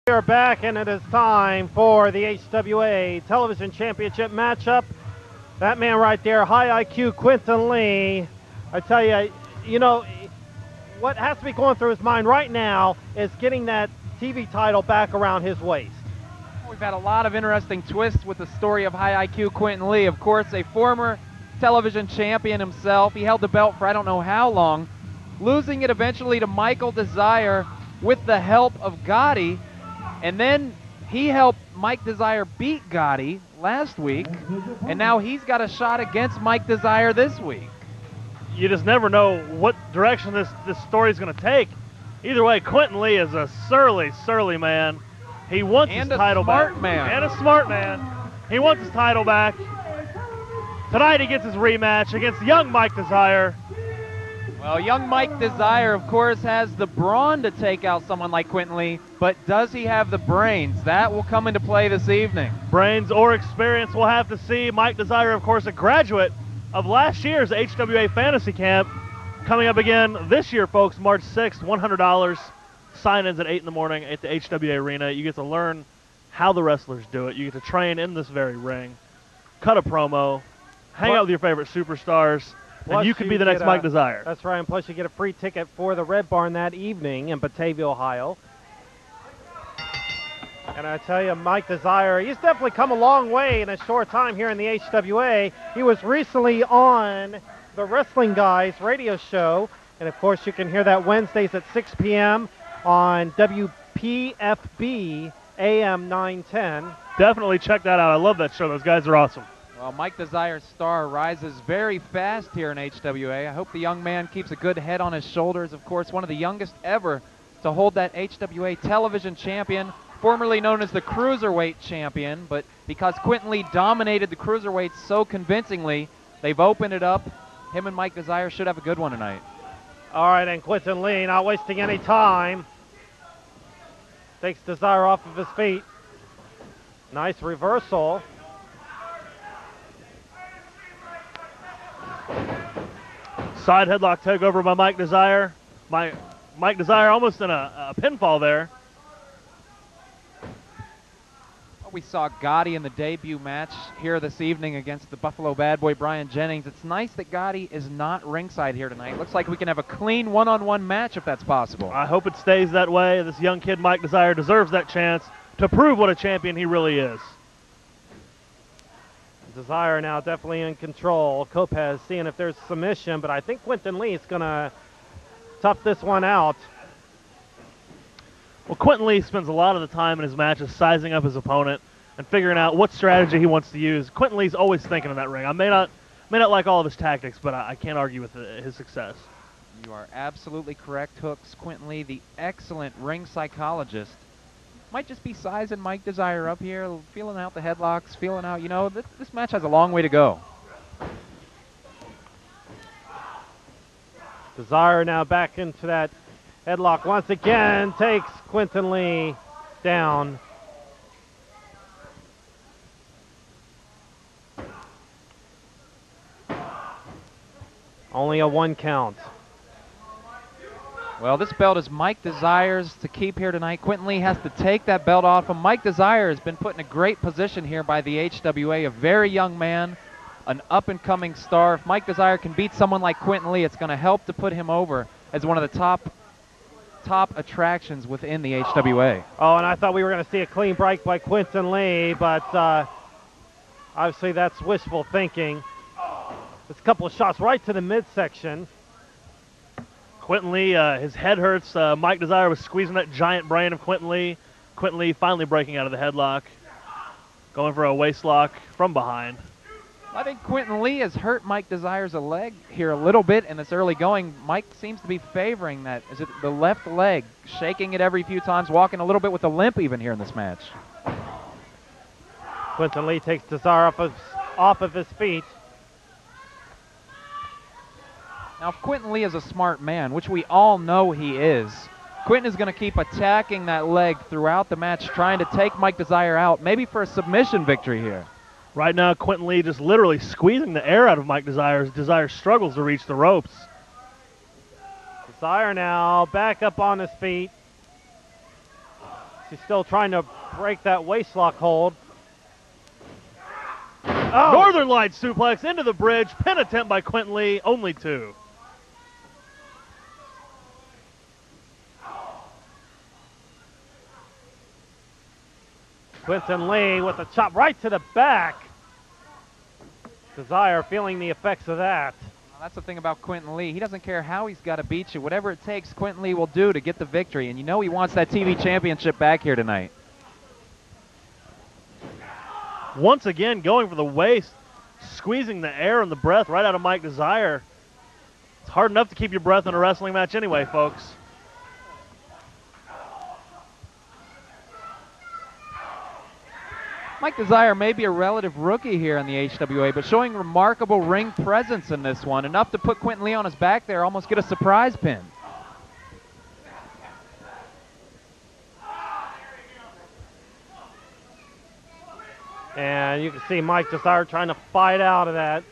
We are back, and it is time for the HWA Television Championship matchup. That man right there, high IQ Quinten Lee. I tell you, what has to be going through his mind right now is getting that TV title back around his waist. We've had a lot of interesting twists with the story of high IQ Quinten Lee. Of course, a former television champion himself. He held the belt for I don't know how long, losing it eventually to Michael Desire with the help of Gotti. And then he helped Mike Desire beat Gotti last week, and now he's got a shot against Mike Desire this week. You just never know what direction this story is going to take. Either way, Quinten Lee is a surly man. He wants his title back. And a smart man. He wants his title back. Tonight he gets his rematch against young Mike Desire. Well, young Mike Desire, of course, has the brawn to take out someone like Quinten Lee, but does he have the brains? That will come into play this evening. Brains or experience, we'll have to see. Mike Desire, of course, a graduate of last year's HWA Fantasy Camp. Coming up again this year, folks, March 6th, $100. Sign-ins at 8 in the morning at the HWA Arena. You get to learn how the wrestlers do it. You get to train in this very ring, cut a promo, hang out with your favorite superstars, and you could be the next Mike Desire. That's right, and plus you get a free ticket for the Red Barn that evening in Batavia, Ohio. And I tell you, Mike Desire, he's definitely come a long way in a short time here in the HWA. He was recently on the Wrestling Guys radio show, and of course you can hear that Wednesdays at 6 p.m. on WPFB AM 910. Definitely check that out. I love that show. Those guys are awesome. Well, Mike Desire's star rises very fast here in HWA. I hope the young man keeps a good head on his shoulders. Of course, one of the youngest ever to hold that HWA television champion, formerly known as the Cruiserweight champion, but because Quinten Lee dominated the Cruiserweights so convincingly, they've opened it up. Him and Mike Desire should have a good one tonight. All right, and Quinten Lee, not wasting any time, takes Desire off of his feet. Nice reversal. Side headlock takeover by Mike Desire. Mike Desire almost in a pinfall there. We saw Gotti in the debut match here this evening against the Buffalo Bad Boy Brian Jennings. It's nice that Gotti is not ringside here tonight. Looks like we can have a clean one-on-one match if that's possible. I hope it stays that way. This young kid, Mike Desire, deserves that chance to prove what a champion he really is. Desire now definitely in control. Lopez seeing if there's submission, but I think Quinten Lee is going to tough this one out. Well, Quinten Lee spends a lot of the time in his matches sizing up his opponent and figuring out what strategy he wants to use. Quinten Lee's always thinking in that ring. I may not like all of his tactics, but I can't argue with his success. You are absolutely correct, Hooks. Quinten Lee, the excellent ring psychologist, might just be sizing Mike Desire up here, feeling out the headlocks, feeling out, this match has a long way to go. Desire now back into that headlock once again, takes Quinten Lee down. Only a 1 count. Well, this belt is Mike Desire's to keep here tonight. Quinten Lee has to take that belt off him. Mike Desire has been put in a great position here by the HWA, a very young man, an up-and-coming star. If Mike Desire can beat someone like Quinten Lee, it's going to help to put him over as one of the top attractions within the HWA. Oh, and I thought we were going to see a clean break by Quinten Lee, but obviously that's wishful thinking. There's a couple of shots right to the midsection. Quinten Lee, his head hurts. Mike Desire was squeezing that giant brain of Quinten Lee. Quinten Lee finally breaking out of the headlock, going for a waist lock from behind. I think Quinten Lee has hurt Mike Desire's leg here a little bit in this early going. Mike seems to be favoring that. Is it the left leg, shaking it every few times, walking a little bit with a limp even here in this match. Quinten Lee takes Desire off of his feet. Now, if Quinten Lee is a smart man, which we all know he is, Quinten is going to keep attacking that leg throughout the match, trying to take Mike Desire out, maybe for a submission victory here. Right now, Quinten Lee just literally squeezing the air out of Mike Desire as Desire struggles to reach the ropes. Desire now back up on his feet. He's still trying to break that waistlock hold. Oh. Northern Light suplex into the bridge. Pin attempt by Quinten Lee. Only 2. Quinten Lee with a chop right to the back. Desire feeling the effects of that. Well, that's the thing about Quinten Lee. He doesn't care how he's got to beat you. Whatever it takes, Quinten Lee will do to get the victory. And you know he wants that TV championship back here tonight. Once again, going for the waist, squeezing the air and the breath right out of Mike Desire. It's hard enough to keep your breath in a wrestling match anyway, folks. Mike Desire may be a relative rookie here in the HWA, but showing remarkable ring presence in this one. Enough to put Quinten Lee on his back there, almost get a surprise pin. And you can see Mike Desire trying to fight out of that.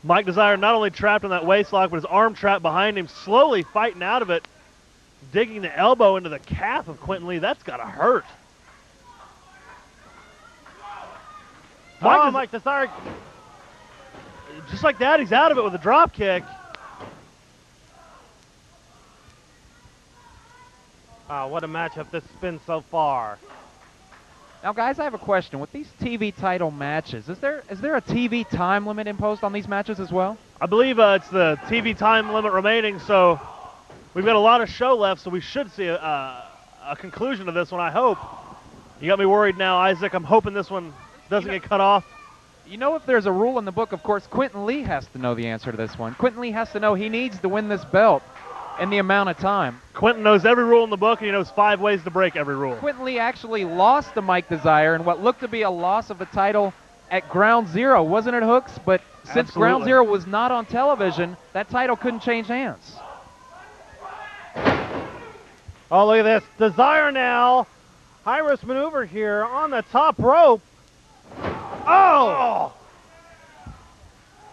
Mike Desire not only trapped in that waistlock, but his arm trapped behind him, slowly fighting out of it, digging the elbow into the calf of Quinten Lee. That's got to hurt. Mike Desire. Just like that, he's out of it with a drop kick. What a matchup this has been so far. Now, guys, I have a question. With these TV title matches, is there a TV time limit imposed on these matches as well? I believe it's the TV time limit remaining, so we've got a lot of show left, so we should see a conclusion to this one, I hope. You got me worried now, Isaac. I'm hoping this one doesn't get cut off. You know, if there's a rule in the book, of course, Quinten Lee has to know the answer to this one. Quinten Lee has to know he needs to win this belt in the amount of time. Quinten knows every rule in the book, and he knows 5 ways to break every rule. Quinten Lee actually lost to Mike Desire in what looked to be a loss of the title at Ground Zero, wasn't it, Hooks? But since Absolutely. Ground Zero was not on television, that title couldn't change hands. Oh, look at this. Desire now. High-risk maneuver here on the top rope. Oh!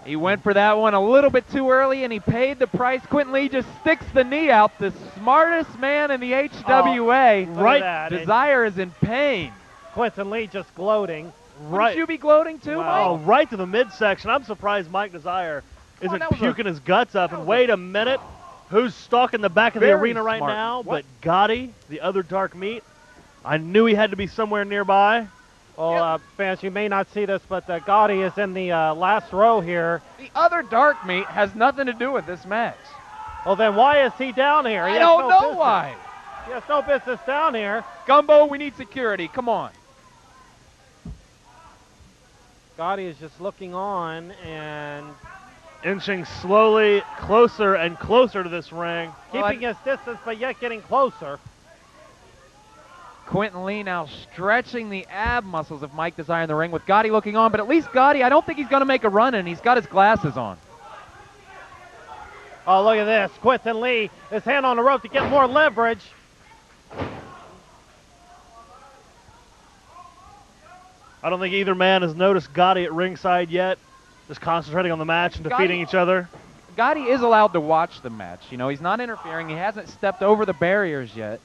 He went for that one a little bit too early, and he paid the price. Quinten Lee just sticks the knee out. The smartest man in the HWA. Right. Desire is in pain. Quinten Lee just gloating. Wouldn't you be gloating too, Oh, Mike? right to the midsection. I'm surprised Mike Desire isn't that was puking his guts up. And wait a minute. Who's stalking the back of the Very arena right smart. now? What? But Gotti, the other dark meat. I knew he had to be somewhere nearby. Well, fans, you may not see this, but Gotti is in the last row here. The other dark meat has nothing to do with this match. Well, then why is he down here? He I has don't no know business. why. He has no business down here. Gumbo, we need security. Come on. Gotti is just looking on and Inching slowly closer and closer to this ring. keeping his distance, but yet getting closer. Quinten Lee now stretching the ab muscles of Mike Desire in the ring with Gotti looking on, but at least Gotti, I don't think he's going to make a run, and he's got his glasses on. Oh, look at this. Quinten Lee, his hand on the rope to get more leverage. I don't think either man has noticed Gotti at ringside yet. Just concentrating on the match and defeating each other. Gotti is allowed to watch the match. You know, he's not interfering. He hasn't stepped over the barriers yet.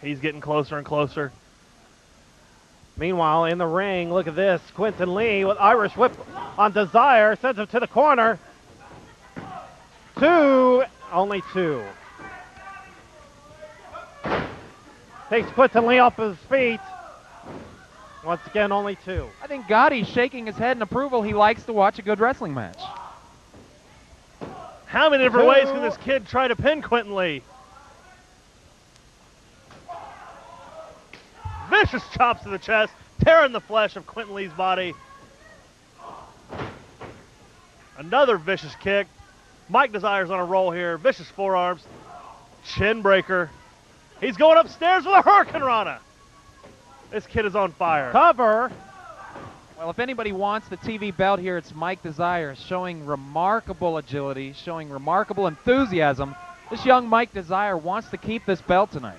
He's getting closer and closer. Meanwhile, in the ring, look at this. Quinten Lee with Irish whip on Desire. Sends him to the corner. Only two. Takes Quinten Lee off his feet. Once again, only two. I think Gotti's shaking his head in approval. He likes to watch a good wrestling match. How many different ways can this kid try to pin Quinten Lee? Vicious chops to the chest, tearing the flesh of Quinten Lee's body. Another vicious kick. Mike Desire's on a roll here. Vicious forearms. Chin breaker. He's going upstairs with a Hurricane Rana. This kid is on fire. Cover. Well, if anybody wants the TV belt here, it's Mike Desire, showing remarkable agility, showing remarkable enthusiasm. This young Mike Desire wants to keep this belt tonight.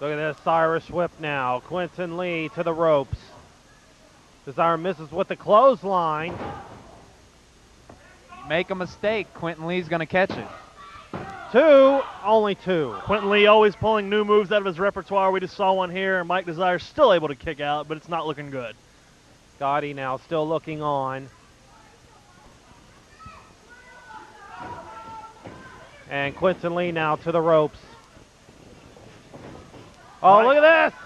Look at this Irish whip now. Quinten Lee to the ropes. Desire misses with the clothesline. Make a mistake, Quinten Lee's going to catch it. 2, only 2. Quinten Lee always pulling new moves out of his repertoire. We just saw one here. Mike Desire still able to kick out, but it's not looking good. Gotti now still looking on. And Quinten Lee now to the ropes. Oh, Right. look at this!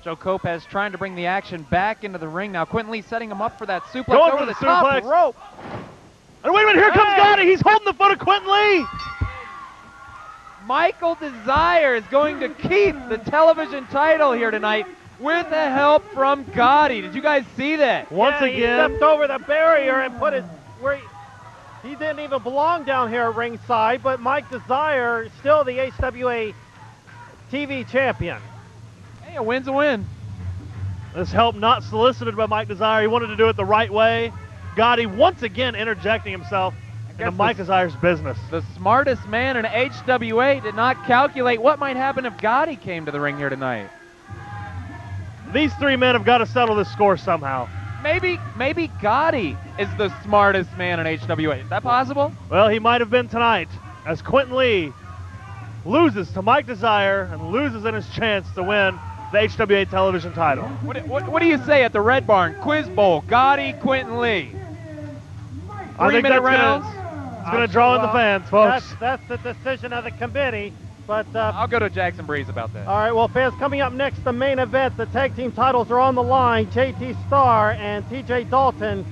Joe Kopez trying to bring the action back into the ring now. Quinten Lee setting him up for that suplex Going over for the the top suplex. rope. And wait a minute, here comes Hey! Gotti. He's holding the foot of Quinten Lee. Michael Desire is going to keep the television title here tonight with the help from Gotti. Did you guys see that? Once Yeah, he again, stepped over the barrier and put his where he didn't even belong down here at ringside, but Mike Desire still the HWA TV champion. Hey, a win's a win. this help not solicited by Mike Desire. He wanted to do it the right way. Gotti once again interjecting himself into guess Mike the- Desire's business. The smartest man in HWA did not calculate what might happen if Gotti came to the ring here tonight. These three men have got to settle this score somehow. Maybe Gotti is the smartest man in HWA. Is that possible? Well, he might have been tonight, as Quinten Lee loses to Mike Desire and loses in his chance to win the HWA television title. What do you say at the Red Barn Quiz Bowl? Gotti, Quinten Lee. I think 3-minute that's rounds. It's going to draw in the fans, folks. That's the decision of the committee. But I'll go to Jackson Breeze about that. all right, well, fans, coming up next, the main event. The tag team titles are on the line. JT Starr and TJ Dalton